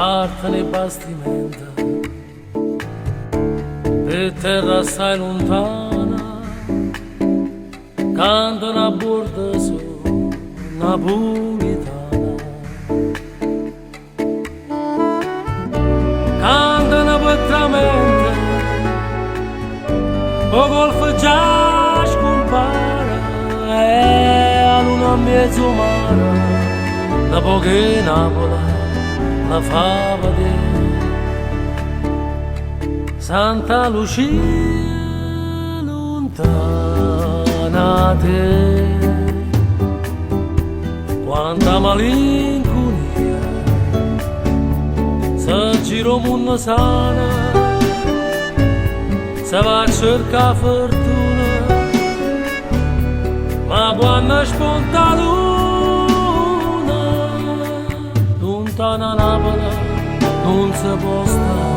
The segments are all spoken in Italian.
partono i bastimenti, per terra assai lontana, cantano a bordo su napolitana. Cantano petramente, o golfo già scompara, e a luna mezzo mare, una poche Napola, la fa vedere. Santa Lucia lontana te, quanta malinconia, se giro mondo sana, se va a cercare fortuna, ma quando spunta luna, lontana Napoli non si può stare.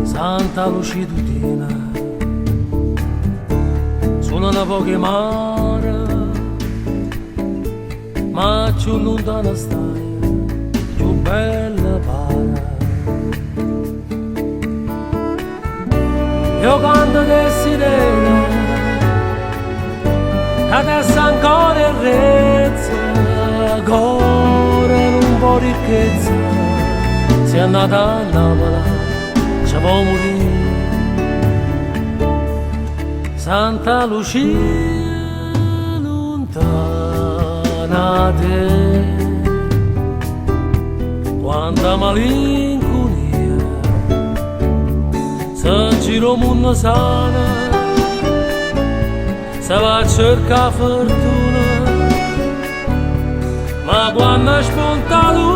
Santa Lucia Tutina, solo una poche mare, ma più lontana stai, più bella pare. Io canto che sirena, adesso ancora in rezza, ancora un po' ricchezza, sei andata a Napoli. Ci può morire. Santa Lucia lontana te, quanta malinconia, se giro mondo sana, se va a cercare fortuna, ma quando spunta lui